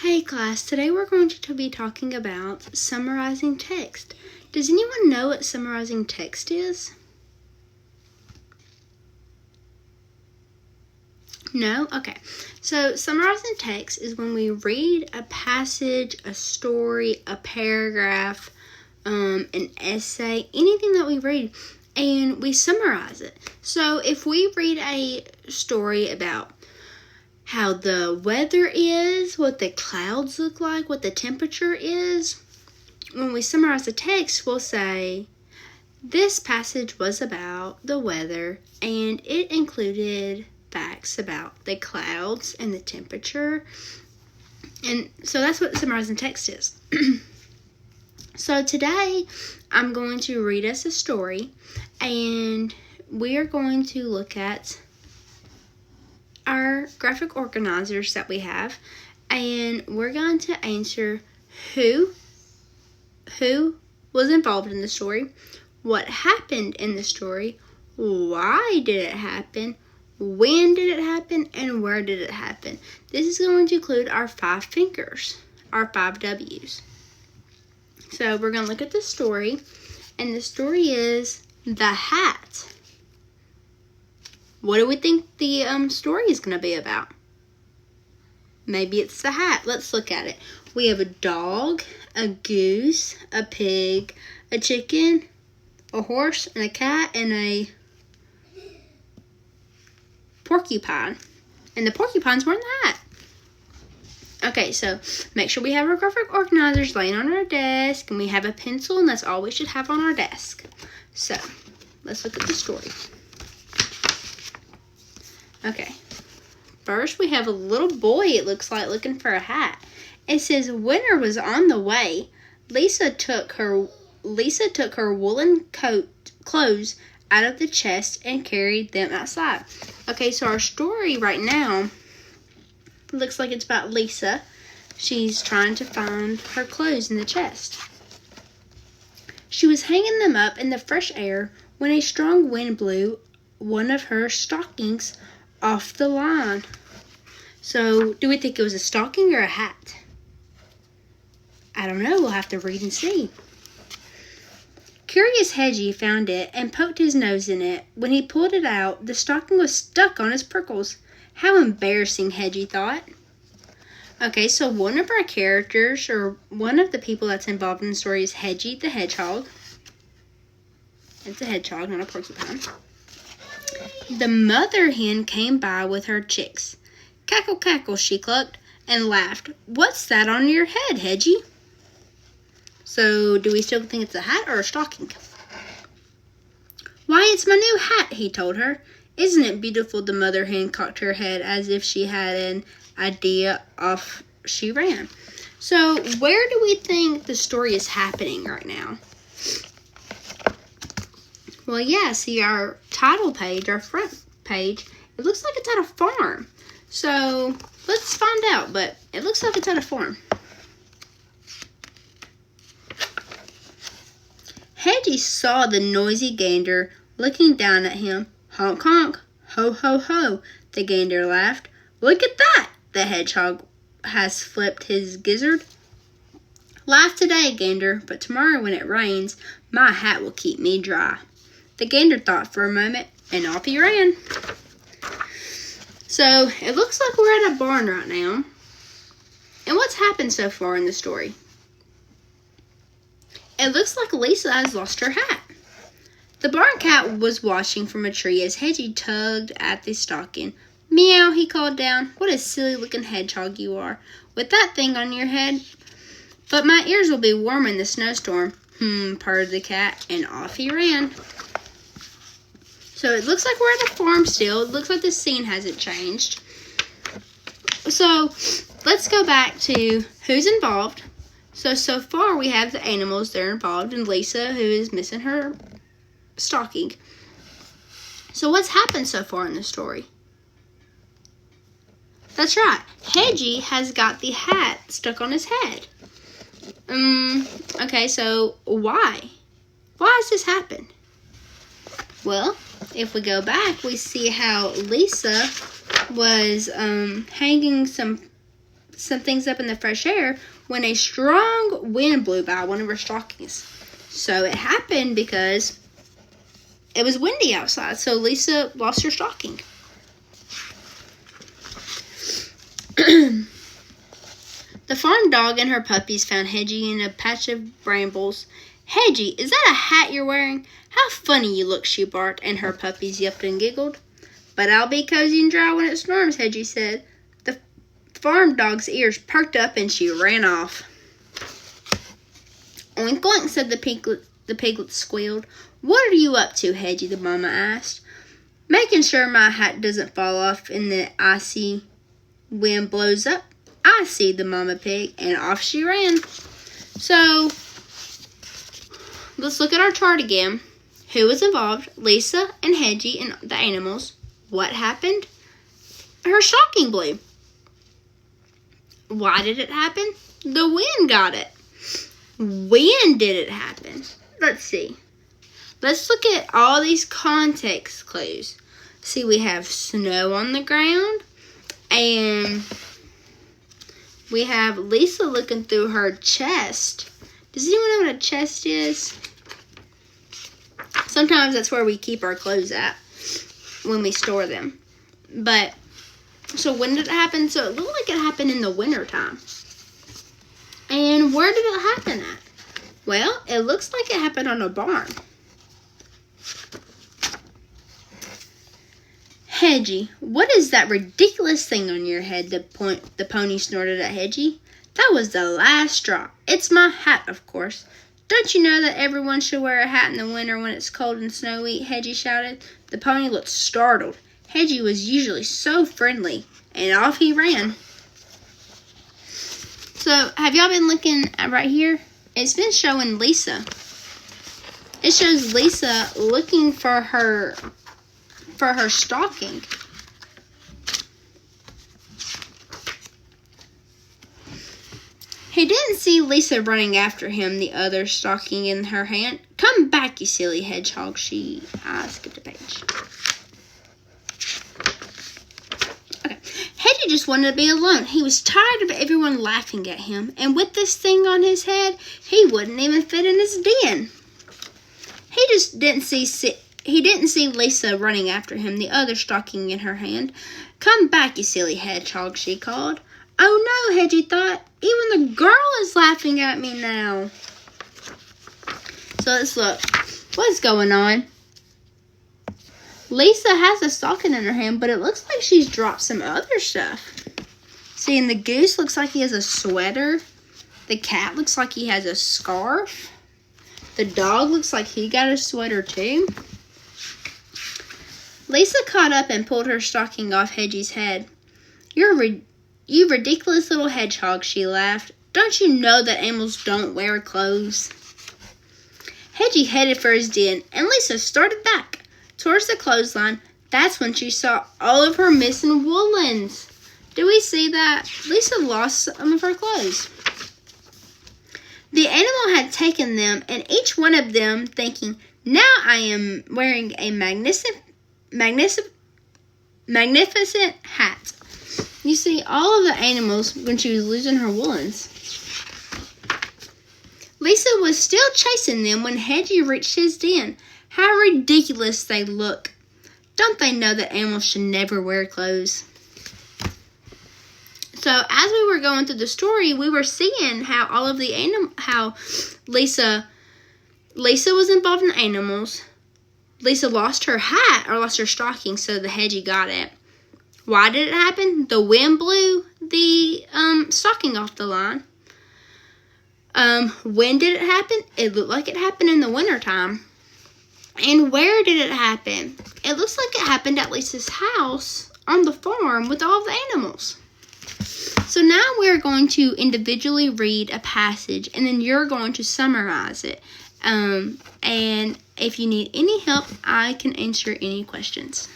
Hey class, today we're going to be talking about summarizing text. Does anyone know what summarizing text is? No? Okay. So summarizing text is when we read a passage, a story, a paragraph, an essay, anything that we read, and we summarize it. So if we read a story about how the weather is, what the clouds look like, what the temperature is, when we summarize the text, we'll say, this passage was about the weather, and it included facts about the clouds and the temperature. And so that's what summarizing text is. So today, I'm going to read us a story, and we are going to look at our graphic organizers that we have, and we're going to answer who was involved in the story, what happened in the story, why did it happen, when did it happen, and where did it happen. This is going to include our 5 fingers, our 5 W's. So we're going to look at the story, and the story is The Hat. What do we think the story is going to be about? Maybe it's the hat. Let's look at it. We have a dog, a goose, a pig, a chicken, a horse, and a cat, and a porcupine. And the porcupine's wearing the hat. Okay, so make sure we have our graphic organizers laying on our desk, and we have a pencil, and that's all we should have on our desk. So, let's look at the story. Okay, first we have a little boy, it looks like, looking for a hat. It says, winter was on the way. Lisa took her woolen clothes out of the chest and carried them outside. Okay, so our story right now looks like it's about Lisa. She's trying to find her clothes in the chest. She was hanging them up in the fresh air when a strong wind blew one of her stockings off the line. So, do we think it was a stocking or a hat? I don't know. We'll have to read and see. Curious Hedgie found it and poked his nose in it. When he pulled it out, the stocking was stuck on his prickles. How embarrassing, Hedgie thought. Okay, so one of our characters, or one of the people that's involved in the story, is Hedgie the hedgehog. It's a hedgehog, not a porcupine. The mother hen came by with her chicks. Cackle, cackle, she clucked and laughed. What's that on your head, Hedgie? So, do we still think it's a hat or a stocking? Why, it's my new hat, he told her. Isn't it beautiful? The mother hen cocked her head as if she had an idea. Off she ran. So, where do we think the story is happening right now? Well, yeah, see our title page, our front page, it looks like it's at a farm. So, let's find out, but it looks like it's at a farm. Hedgie saw the noisy gander looking down at him. Honk, honk, ho, ho, ho, the gander laughed. Look at that, the hedgehog has flipped his gizzard. Laugh today, gander, but tomorrow when it rains, my hat will keep me dry. The gander thought for a moment, and off he ran. So, it looks like we're at a barn right now. And what's happened so far in the story? It looks like Lisa has lost her hat. The barn cat was watching from a tree as Hedgie tugged at the stocking. Meow, he called down. What a silly-looking hedgehog you are, with that thing on your head. But my ears will be warm in the snowstorm. Purred the cat, and off he ran. So it looks like we're at a farm still. It looks like the scene hasn't changed. So let's go back to who's involved. So far we have the animals that are involved and Lisa, who is missing her stocking. So what's happened so far in the story? That's right. Hedgie has got the hat stuck on his head. Okay, so why? Why has this happened? Well, if we go back, we see how Lisa was hanging some some things up in the fresh air when a strong wind blew by one of her stockings. So it happened because it was windy outside, so Lisa lost her stocking. The farm dog and her puppies found Hedgie in a patch of brambles. "Hedgie, is that a hat you're wearing? How funny you look," she barked, and her puppies yelped and giggled. "But I'll be cozy and dry when it storms," Hedgie said. The farm dog's ears perked up and she ran off. "Oink, oink," said the piglet squealed. "What are you up to, Hedgie?" the mama asked. "Making sure my hat doesn't fall off in the icy wind blows up." "I see," the mama pig, and off she ran. So, let's look at our chart again. Who was involved? Lisa and Hedgie and the animals. What happened? Her stocking blew. Why did it happen? The wind got it. When did it happen? Let's see. Let's look at all these context clues. See, we have snow on the ground, and we have Lisa looking through her chest. Does anyone know what a chest is? Sometimes that's where we keep our clothes at when we store them. But, so when did it happen? So it looked like it happened in the wintertime. And where did it happen at? Well, it looks like it happened on a barn. "Hedgie, what is that ridiculous thing on your head?" the pony snorted at Hedgie. "That was the last straw. It's my hat, of course. Don't you know that everyone should wear a hat in the winter when it's cold and snowy?" Hedgie shouted. The pony looked startled. Hedgie was usually so friendly, and off he ran. So, have y'all been looking at right here? It's been showing Lisa. It shows Lisa looking for her stocking. He didn't see Lisa running after him, the other stocking in her hand. "Come back, you silly hedgehog," she skipped a page. Okay. Hedgie just wanted to be alone. He was tired of everyone laughing at him, and with this thing on his head, he wouldn't even fit in his den. He just didn't see Lisa running after him, the other stocking in her hand. "Come back, you silly hedgehog," she called. "Oh no," Hedgie thought. "Even the girl is laughing at me now." So let's look. What's going on? Lisa has a stocking in her hand, but it looks like she's dropped some other stuff. See, and the goose looks like he has a sweater. The cat looks like he has a scarf. The dog looks like he got a sweater too. Lisa caught up and pulled her stocking off Hedgie's head. You ridiculous little hedgehog," she laughed. "Don't you know that animals don't wear clothes?" Hedgie headed for his den, and Lisa started back towards the clothesline. That's when she saw all of her missing woolens. Do we see that? Lisa lost some of her clothes. The animal had taken them, and each one of them thinking, "Now I am wearing a magnificent hat." You see, all of the animals when she was losing her woolens. Lisa was still chasing them when Hedgie reached his den. How ridiculous they look. Don't they know that animals should never wear clothes? So as we were going through the story, we were seeing how all of the how Lisa was involved in animals. Lisa lost her hat or lost her stocking, so the Hedgie got it. Why did it happen? The wind blew the stocking off the line. When did it happen? It looked like it happened in the wintertime. And where did it happen? It looks like it happened at Lisa's house on the farm with all the animals. So now we're going to individually read a passage, and then you're going to summarize it. And if you need any help, I can answer any questions.